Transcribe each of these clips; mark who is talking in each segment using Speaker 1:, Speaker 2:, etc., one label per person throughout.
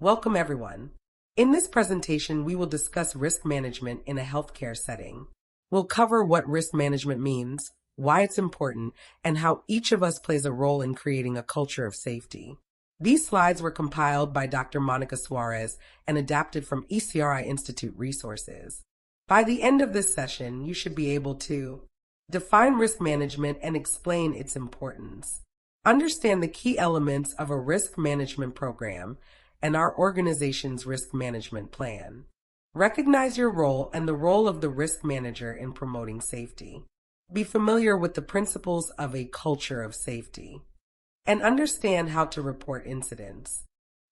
Speaker 1: Welcome everyone. In this presentation, we will discuss risk management in a healthcare setting. We'll cover what risk management means, why it's important, and how each of us plays a role in creating a culture of safety. These slides were compiled by Dr. Monica Suarez and adapted from ECRI Institute resources. By the end of this session, you should be able to define risk management and explain its importance, understand the key elements of a risk management program and our organization's risk management plan, recognize your role and the role of the risk manager in promoting safety, be familiar with the principles of a culture of safety, and understand how to report incidents.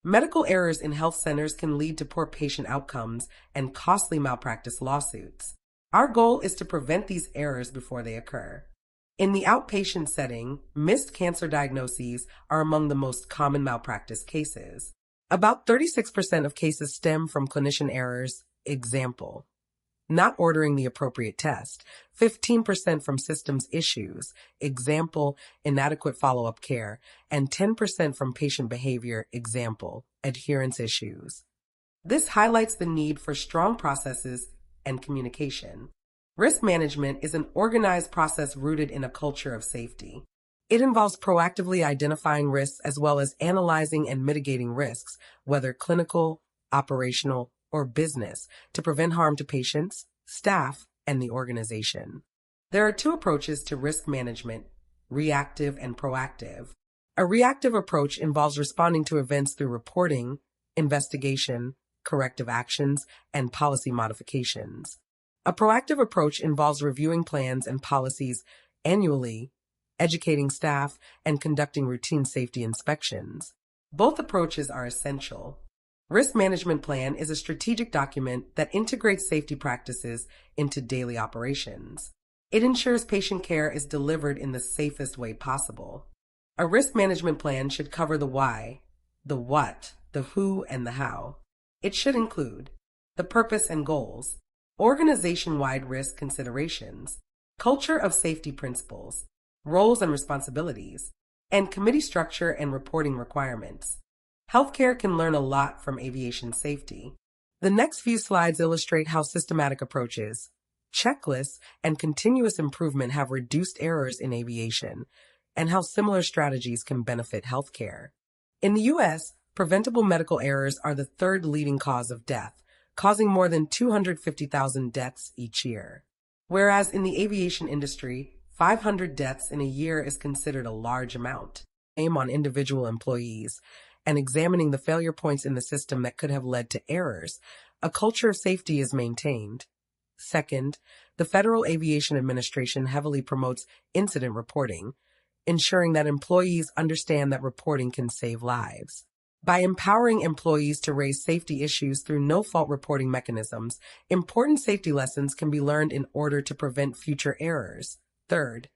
Speaker 1: Medical errors in health centers can lead to poor patient outcomes and costly malpractice lawsuits. Our goal is to prevent these errors before they occur. In the outpatient setting, missed cancer diagnoses are among the most common malpractice cases. About 36% of cases stem from clinician errors, example, not ordering the appropriate test, 15% from systems issues, example, inadequate follow-up care, and 10% from patient behavior, example, adherence issues. This highlights the need for strong processes and communication. Risk management is an organized process rooted in a culture of safety. It involves proactively identifying risks as well as analyzing and mitigating risks, whether clinical, operational, or business, to prevent harm to patients, staff, and the organization. There are two approaches to risk management, reactive and proactive. A reactive approach involves responding to events through reporting, investigation, corrective actions, and policy modifications. A proactive approach involves reviewing plans and policies annually, educating staff, and conducting routine safety inspections. Both approaches are essential. Risk management plan is a strategic document that integrates safety practices into daily operations. It ensures patient care is delivered in the safest way possible. A risk management plan should cover the why, the what, the who, and the how. It should include the purpose and goals, organization-wide risk considerations, culture of safety principles, roles and responsibilities, and committee structure and reporting requirements. Healthcare can learn a lot from aviation safety. The next few slides illustrate how systematic approaches, checklists, and continuous improvement have reduced errors in aviation, and how similar strategies can benefit healthcare. In the U.S., preventable medical errors are the third leading cause of death, causing more than 250,000 deaths each year. Whereas in the aviation industry, 500 deaths in a year is considered a large amount. Aim on individual employees and examining the failure points in the system that could have led to errors, a culture of safety is maintained. Second, the Federal Aviation Administration heavily promotes incident reporting, ensuring that employees understand that reporting can save lives. By empowering employees to raise safety issues through no-fault reporting mechanisms, important safety lessons can be learned in order to prevent future errors. Third,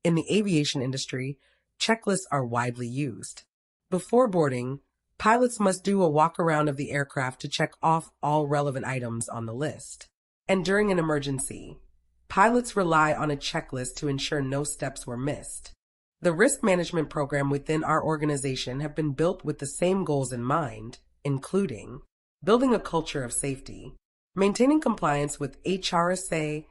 Speaker 1: in the aviation industry, checklists are widely used. Before boarding, pilots must do a walk-around of the aircraft to check off all relevant items on the list. And during an emergency, pilots rely on a checklist to ensure no steps were missed. The risk management program within our organization have been built with the same goals in mind, including building a culture of safety, maintaining compliance with HRSA,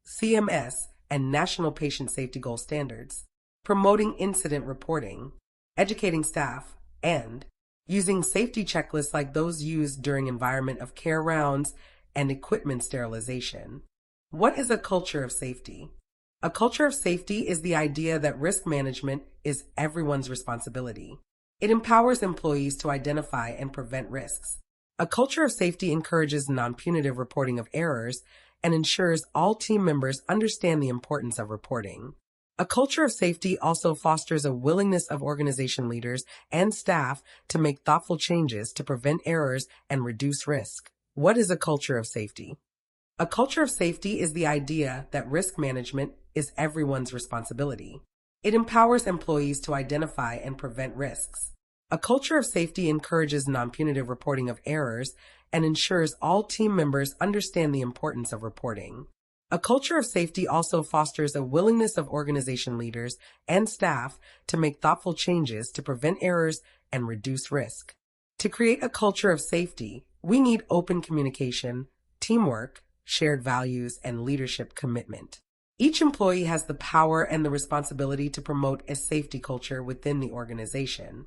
Speaker 1: CMS, and National Patient Safety Goal standards, promoting incident reporting, educating staff, and using safety checklists like those used during environment of care rounds and equipment sterilization. What is a culture of safety? A culture of safety is the idea that risk management is everyone's responsibility. It empowers employees to identify and prevent risks. A culture of safety encourages non-punitive reporting of errors and ensures all team members understand the importance of reporting. A culture of safety also fosters a willingness of organization leaders and staff to make thoughtful changes to prevent errors and reduce risk. What is a culture of safety? A culture of safety is the idea that risk management is everyone's responsibility. It empowers employees to identify and prevent risks. A culture of safety encourages non-punitive reporting of errors and ensures all team members understand the importance of reporting. A culture of safety also fosters a willingness of organization leaders and staff to make thoughtful changes to prevent errors and reduce risk. To create a culture of safety, we need open communication, teamwork, shared values, and leadership commitment. Each employee has the power and the responsibility to promote a safety culture within the organization.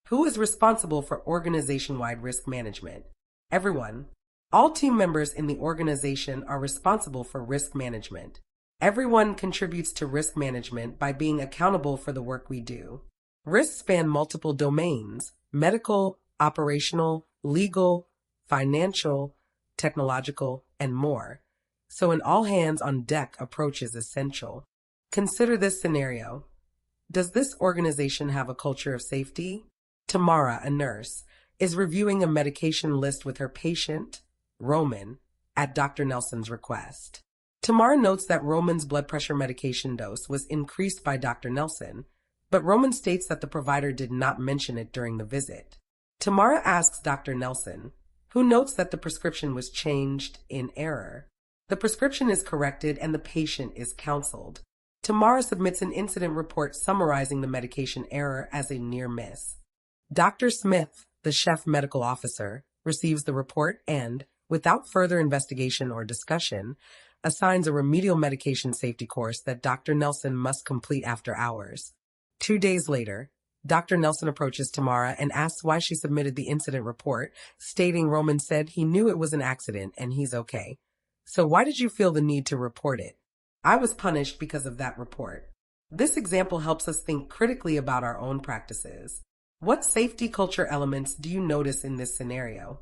Speaker 1: Who is responsible for organization-wide risk management? Everyone. All team members in the organization are responsible for risk management. Everyone contributes to risk management by being accountable for the work we do. Risks span multiple domains: medical, operational, legal, financial, technological, and more. So an all-hands-on-deck approach is essential. Consider this scenario. Does this organization have a culture of safety? Tamara, a nurse, is reviewing a medication list with her patient, Roman, at Dr. Nelson's request. Tamara notes that Roman's blood pressure medication dose was increased by Dr. Nelson, but Roman states that the provider did not mention it during the visit. Tamara asks Dr. Nelson, who notes that the prescription was changed in error. The prescription is corrected and the patient is counseled. Tamara submits an incident report summarizing the medication error as a near miss. Dr. Smith, the chief medical officer, receives the report and, without further investigation or discussion, assigns a remedial medication safety course that Dr. Nelson must complete after hours. 2 days later, Dr. Nelson approaches Tamara and asks why she submitted the incident report, stating Roman said he knew it was an accident and he's okay. So why did you feel the need to report it? I was punished because of that report. This example helps us think critically about our own practices. What safety culture elements do you notice in this scenario?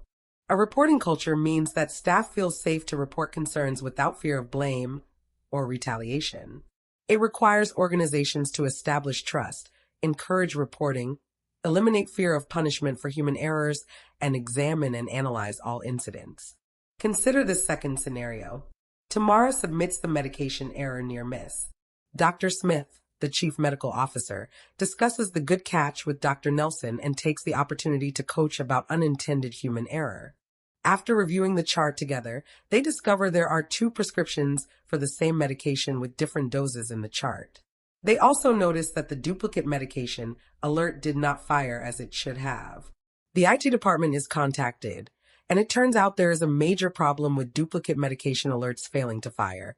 Speaker 1: A reporting culture means that staff feel safe to report concerns without fear of blame or retaliation. It requires organizations to establish trust, encourage reporting, eliminate fear of punishment for human errors, and examine and analyze all incidents. Consider this second scenario. Tamara submits the medication error near miss. Dr. Smith, the chief medical officer, discusses the good catch with Dr. Nelson and takes the opportunity to coach about unintended human error. After reviewing the chart together, they discover there are 2 prescriptions for the same medication with different doses in the chart. They also notice that the duplicate medication alert did not fire as it should have. The IT department is contacted, and it turns out there is a major problem with duplicate medication alerts failing to fire,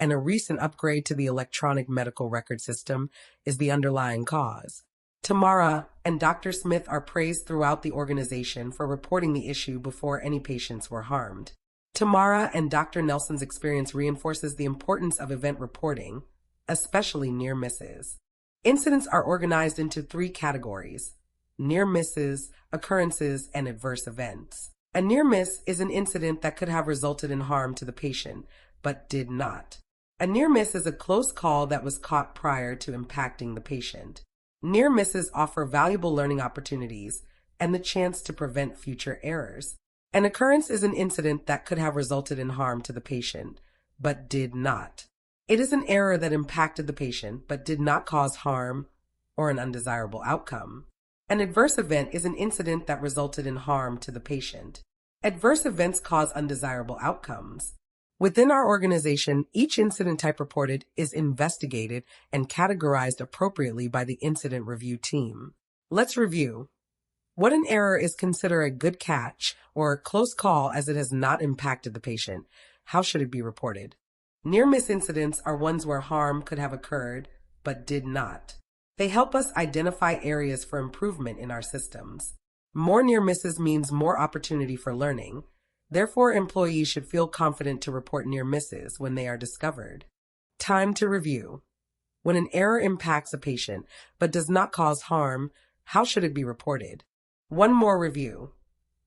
Speaker 1: and a recent upgrade to the electronic medical record system is the underlying cause. Tamara and Dr. Smith are praised throughout the organization for reporting the issue before any patients were harmed. Tamara and Dr. Nelson's experience reinforces the importance of event reporting, especially near misses. Incidents are organized into 3 categories: near misses, occurrences, and adverse events. A near miss is an incident that could have resulted in harm to the patient, but did not. A near miss is a close call that was caught prior to impacting the patient. Near misses offer valuable learning opportunities and the chance to prevent future errors. An occurrence is an incident that could have resulted in harm to the patient, but did not. It is an error that impacted the patient, but did not cause harm or an undesirable outcome. An adverse event is an incident that resulted in harm to the patient. Adverse events cause undesirable outcomes. Within our organization, each incident type reported is investigated and categorized appropriately by the incident review team. Let's review. What an error is considered a good catch or a close call as it has not impacted the patient. How should it be reported? Near-miss incidents are ones where harm could have occurred, but did not. They help us identify areas for improvement in our systems. More near misses means more opportunity for learning. Therefore, employees should feel confident to report near misses when they are discovered. Time to review. When an error impacts a patient but does not cause harm, how should it be reported? One more review.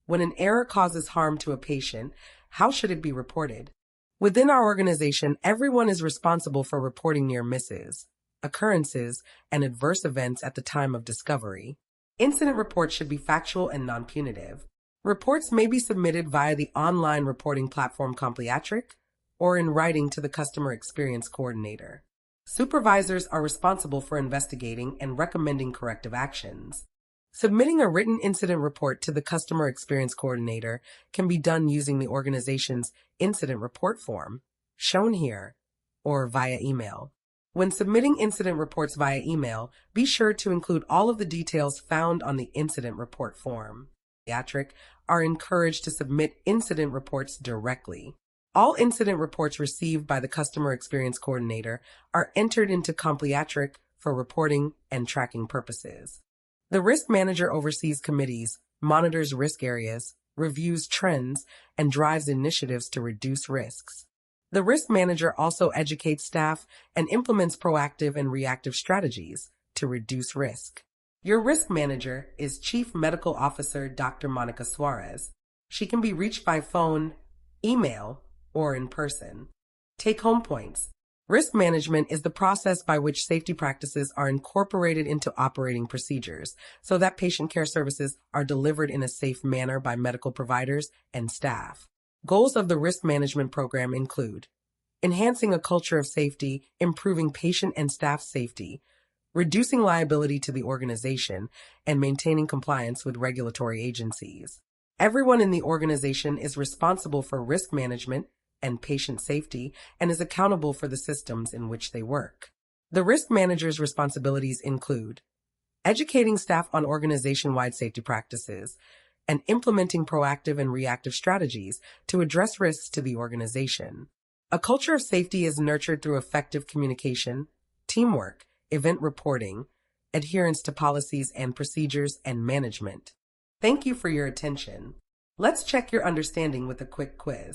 Speaker 1: When an error causes harm to a patient, how should it be reported? Within our organization, everyone is responsible for reporting near misses, occurrences, and adverse events at the time of discovery. Incident reports should be factual and non-punitive. Reports may be submitted via the online reporting platform Compliatric or in writing to the Customer Experience Coordinator. Supervisors are responsible for investigating and recommending corrective actions. Submitting a written incident report to the Customer Experience Coordinator can be done using the organization's incident report form, shown here, or via email. When submitting incident reports via email, be sure to include all of the details found on the incident report form. pediatric are encouraged to submit incident reports directly. All incident reports received by the Customer Experience Coordinator are entered into Compliatric for reporting and tracking purposes. The Risk Manager oversees committees, monitors risk areas, reviews trends, and drives initiatives to reduce risks. The Risk Manager also educates staff and implements proactive and reactive strategies to reduce risk. Your Risk Manager is Chief Medical Officer Dr. Monica Suarez. She can be reached by phone, email, or in person. Take-home points. Risk management is the process by which safety practices are incorporated into operating procedures so that patient care services are delivered in a safe manner by medical providers and staff. Goals of the risk management program include enhancing a culture of safety, improving patient and staff safety, reducing liability to the organization, and maintaining compliance with regulatory agencies. Everyone in the organization is responsible for risk management and patient safety and is accountable for the systems in which they work. The risk manager's responsibilities include educating staff on organization-wide safety practices and implementing proactive and reactive strategies to address risks to the organization. A culture of safety is nurtured through effective communication, teamwork, event reporting, adherence to policies and procedures, and management. Thank you for your attention. Let's check your understanding with a quick quiz.